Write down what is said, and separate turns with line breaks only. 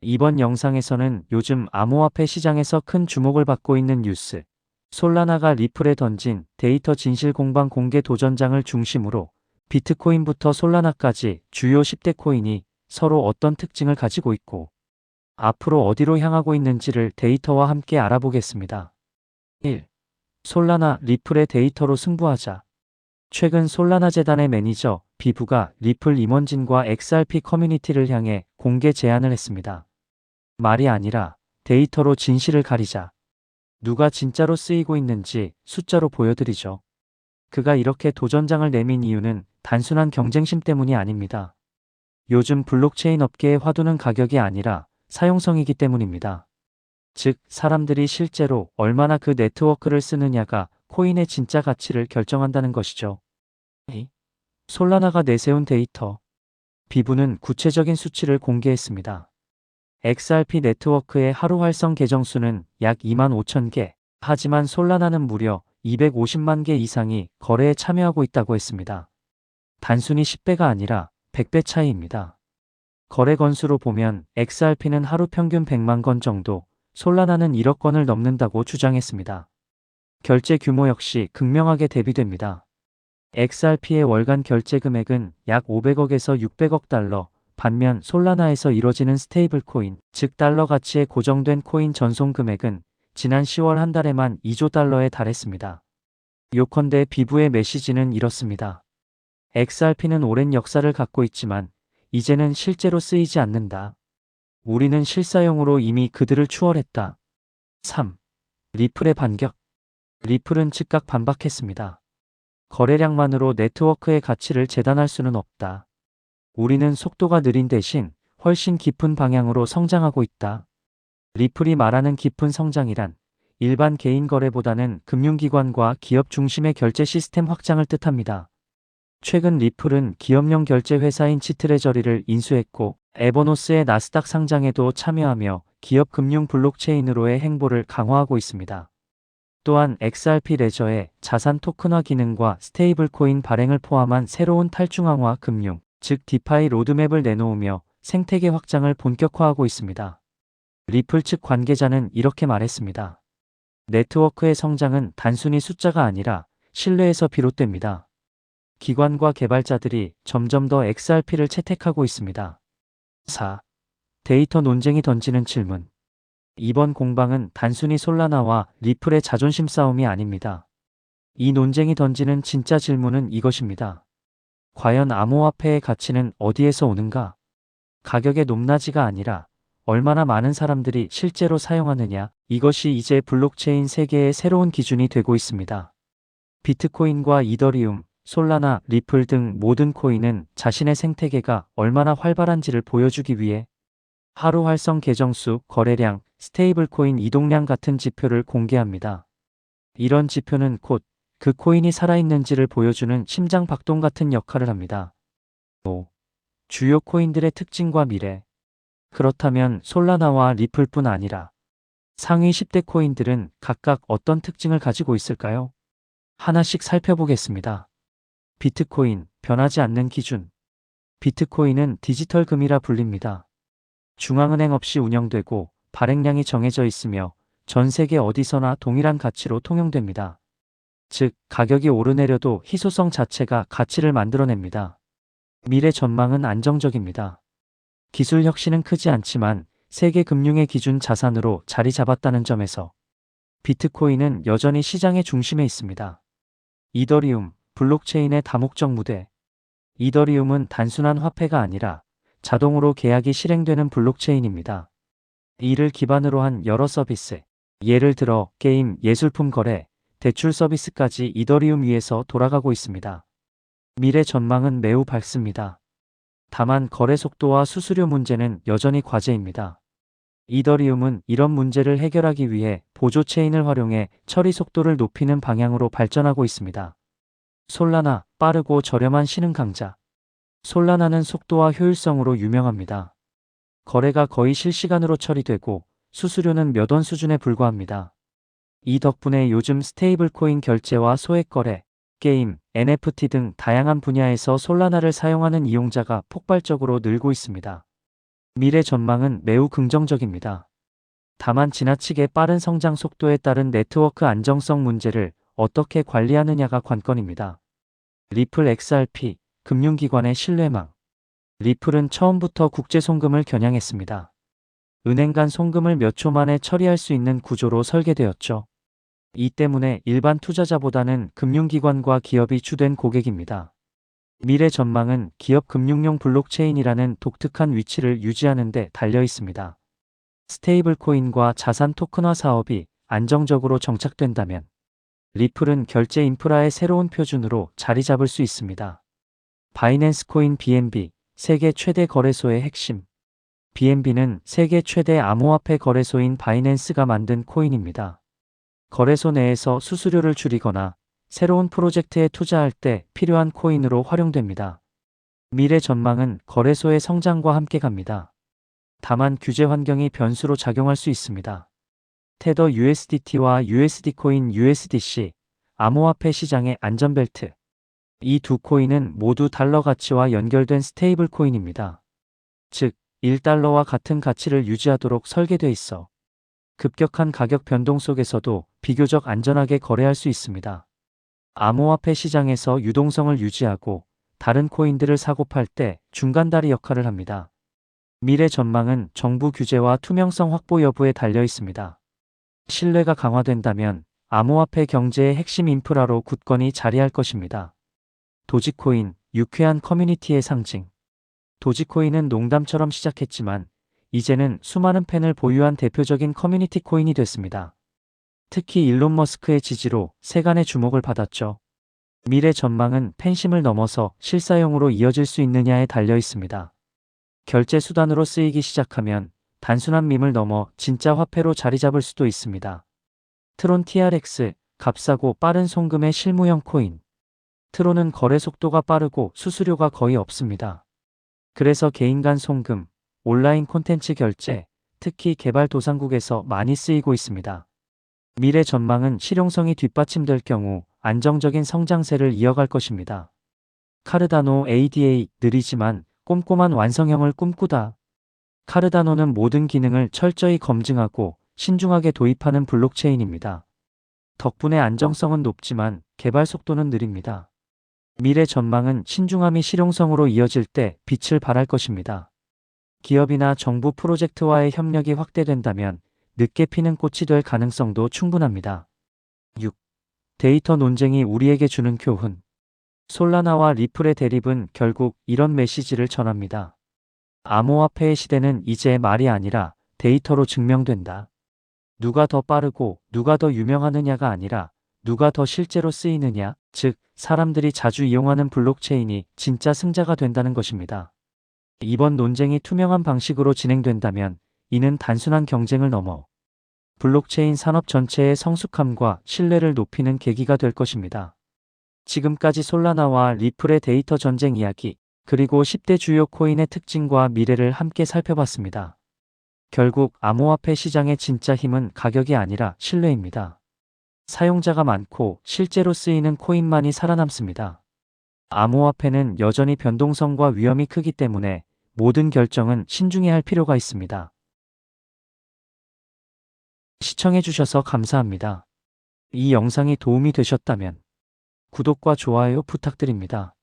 이번 영상에서는 요즘 암호화폐 시장에서 큰 주목을 받고 있는 뉴스, 솔라나가 리플에 던진 데이터 진실 공방 공개 도전장을 중심으로 비트코인부터 솔라나까지 주요 10대 코인이 서로 어떤 특징을 가지고 있고 앞으로 어디로 향하고 있는지를 데이터와 함께 알아보겠습니다. 1. 솔라나 리플의 데이터로 승부하자. 최근 솔라나 재단의 매니저 비부가 리플 임원진과 XRP 커뮤니티를 향해 공개 제안을 했습니다. 말이 아니라 데이터로 진실을 가리자. 누가 진짜로 쓰이고 있는지 숫자로 보여드리죠. 그가 이렇게 도전장을 내민 이유는 단순한 경쟁심 때문이 아닙니다. 요즘 블록체인 업계의 화두는 가격이 아니라 사용성이기 때문입니다. 즉, 사람들이 실제로 얼마나 그 네트워크를 쓰느냐가 코인의 진짜 가치를 결정한다는 것이죠. 2. 솔라나가 내세운 데이터. 비부는 구체적인 수치를 공개했습니다. XRP 네트워크의 하루 활성 계정 수는 약 25,000개, 하지만 솔라나는 무려 250만 개 이상이 거래에 참여하고 있다고 했습니다. 단순히 10배가 아니라 100배 차이입니다. 거래 건수로 보면 XRP는 하루 평균 100만 건 정도, 솔라나는 1억 건을 넘는다고 주장했습니다. 결제 규모 역시 극명하게 대비됩니다. XRP의 월간 결제 금액은 약 500억에서 600억 달러, 반면 솔라나에서 이뤄지는 스테이블 코인, 즉 달러 가치의 고정된 코인 전송 금액은 지난 10월 한 달에만 2조 달러에 달했습니다. 요컨대 비부의 메시지는 이렇습니다. XRP는 오랜 역사를 갖고 있지만 이제는 실제로 쓰이지 않는다. 우리는 실사용으로 이미 그들을 추월했다. 3. 리플의 반격. 리플은 즉각 반박했습니다. 거래량만으로 네트워크의 가치를 재단할 수는 없다. 우리는 속도가 느린 대신 훨씬 깊은 방향으로 성장하고 있다. 리플이 말하는 깊은 성장이란 일반 개인 거래보다는 금융기관과 기업 중심의 결제 시스템 확장을 뜻합니다. 최근 리플은 기업용 결제 회사인 치트레저리를 인수했고 에버노스의 나스닥 상장에도 참여하며 기업 금융 블록체인으로의 행보를 강화하고 있습니다. 또한 XRP 레저의 자산 토큰화 기능과 스테이블 코인 발행을 포함한 새로운 탈중앙화 금융, 즉 디파이 로드맵을 내놓으며 생태계 확장을 본격화하고 있습니다. 리플 측 관계자는 이렇게 말했습니다. 네트워크의 성장은 단순히 숫자가 아니라 신뢰에서 비롯됩니다. 기관과 개발자들이 점점 더 XRP를 채택하고 있습니다. 4. 데이터 논쟁이 던지는 질문. 이번 공방은 단순히 솔라나와 리플의 자존심 싸움이 아닙니다. 이 논쟁이 던지는 진짜 질문은 이것입니다. 과연 암호화폐의 가치는 어디에서 오는가? 가격의 높낮이가 아니라 얼마나 많은 사람들이 실제로 사용하느냐, 이것이 이제 블록체인 세계의 새로운 기준이 되고 있습니다. 비트코인과 이더리움, 솔라나, 리플 등 모든 코인은 자신의 생태계가 얼마나 활발한지를 보여주기 위해 하루 활성 계정 수, 거래량, 스테이블 코인 이동량 같은 지표를 공개합니다. 이런 지표는 곧 그 코인이 살아있는지를 보여주는 심장 박동 같은 역할을 합니다. 5. 주요 코인들의 특징과 미래. 그렇다면 솔라나와 리플뿐 아니라 상위 10대 코인들은 각각 어떤 특징을 가지고 있을까요? 하나씩 살펴보겠습니다. 비트코인, 변하지 않는 기준. 비트코인은 디지털 금이라 불립니다. 중앙은행 없이 운영되고 발행량이 정해져 있으며 전 세계 어디서나 동일한 가치로 통용됩니다. 즉, 가격이 오르내려도 희소성 자체가 가치를 만들어냅니다. 미래 전망은 안정적입니다. 기술 혁신은 크지 않지만 세계 금융의 기준 자산으로 자리 잡았다는 점에서 비트코인은 여전히 시장의 중심에 있습니다. 이더리움, 블록체인의 다목적 무대. 이더리움은 단순한 화폐가 아니라 자동으로 계약이 실행되는 블록체인입니다. 이를 기반으로 한 여러 서비스, 예를 들어 게임, 예술품 거래, 대출 서비스까지 이더리움 위에서 돌아가고 있습니다. 미래 전망은 매우 밝습니다. 다만 거래 속도와 수수료 문제는 여전히 과제입니다. 이더리움은 이런 문제를 해결하기 위해 보조 체인을 활용해 처리 속도를 높이는 방향으로 발전하고 있습니다. 솔라나, 빠르고 저렴한 신흥 강자. 솔라나는 속도와 효율성으로 유명합니다. 거래가 거의 실시간으로 처리되고 수수료는 몇 원 수준에 불과합니다. 이 덕분에 요즘 스테이블 코인 결제와 소액 거래, 게임, NFT 등 다양한 분야에서 솔라나를 사용하는 이용자가 폭발적으로 늘고 있습니다. 미래 전망은 매우 긍정적입니다. 다만 지나치게 빠른 성장 속도에 따른 네트워크 안정성 문제를 어떻게 관리하느냐가 관건입니다. 리플 XRP, 금융기관의 신뢰망. 리플은 처음부터 국제 송금을 겨냥했습니다. 은행 간 송금을 몇 초 만에 처리할 수 있는 구조로 설계되었죠. 이 때문에 일반 투자자보다는 금융기관과 기업이 주된 고객입니다. 미래 전망은 기업 금융용 블록체인이라는 독특한 위치를 유지하는 데 달려 있습니다. 스테이블 코인과 자산 토큰화 사업이 안정적으로 정착된다면 리플은 결제 인프라의 새로운 표준으로 자리 잡을 수 있습니다. 바이낸스 코인 BNB, 세계 최대 거래소의 핵심. BNB는 세계 최대 암호화폐 거래소인 바이낸스가 만든 코인입니다. 거래소 내에서 수수료를 줄이거나 새로운 프로젝트에 투자할 때 필요한 코인으로 활용됩니다. 미래 전망은 거래소의 성장과 함께 갑니다. 다만 규제 환경이 변수로 작용할 수 있습니다. 테더 USDT와 USD 코인 USDC, 암호화폐 시장의 안전벨트. 이 두 코인은 모두 달러 가치와 연결된 스테이블 코인입니다. 즉, 1달러와 같은 가치를 유지하도록 설계돼 있어 급격한 가격 변동 속에서도 비교적 안전하게 거래할 수 있습니다. 암호화폐 시장에서 유동성을 유지하고 다른 코인들을 사고 팔 때 중간다리 역할을 합니다. 미래 전망은 정부 규제와 투명성 확보 여부에 달려 있습니다. 신뢰가 강화된다면 암호화폐 경제의 핵심 인프라로 굳건히 자리할 것입니다. 도지코인, 유쾌한 커뮤니티의 상징. 도지코인은 농담처럼 시작했지만 이제는 수많은 팬을 보유한 대표적인 커뮤니티 코인이 됐습니다. 특히 일론 머스크의 지지로 세간의 주목을 받았죠. 미래 전망은 팬심을 넘어서 실사용으로 이어질 수 있느냐에 달려 있습니다. 결제 수단으로 쓰이기 시작하면 단순한 밈을 넘어 진짜 화폐로 자리 잡을 수도 있습니다. 트론 TRX, 값싸고 빠른 송금의 실무형 코인. 트론은 거래 속도가 빠르고 수수료가 거의 없습니다. 그래서 개인 간 송금, 온라인 콘텐츠 결제, 특히 개발도상국에서 많이 쓰이고 있습니다. 미래 전망은 실용성이 뒷받침될 경우 안정적인 성장세를 이어갈 것입니다. 카르다노 ADA, 느리지만 꼼꼼한 완성형을 꿈꾸다. 카르다노는 모든 기능을 철저히 검증하고 신중하게 도입하는 블록체인입니다. 덕분에 안정성은 높지만 개발 속도는 느립니다. 미래 전망은 신중함이 실용성으로 이어질 때 빛을 발할 것입니다. 기업이나 정부 프로젝트와의 협력이 확대된다면 늦게 피는 꽃이 될 가능성도 충분합니다. 6. 데이터 논쟁이 우리에게 주는 교훈. 솔라나와 리플의 대립은 결국 이런 메시지를 전합니다. 암호화폐의 시대는 이제 말이 아니라 데이터로 증명된다. 누가 더 빠르고 누가 더 유명하느냐가 아니라 누가 더 실제로 쓰이느냐, 즉 사람들이 자주 이용하는 블록체인이 진짜 승자가 된다는 것입니다. 이번 논쟁이 투명한 방식으로 진행된다면 이는 단순한 경쟁을 넘어 블록체인 산업 전체의 성숙함과 신뢰를 높이는 계기가 될 것입니다. 지금까지 솔라나와 리플의 데이터 전쟁 이야기, 그리고 10대 주요 코인의 특징과 미래를 함께 살펴봤습니다. 결국 암호화폐 시장의 진짜 힘은 가격이 아니라 신뢰입니다. 사용자가 많고 실제로 쓰이는 코인만이 살아남습니다. 암호화폐는 여전히 변동성과 위험이 크기 때문에 모든 결정은 신중해야 할 필요가 있습니다. 시청해주셔서 감사합니다. 이 영상이 도움이 되셨다면 구독과 좋아요 부탁드립니다.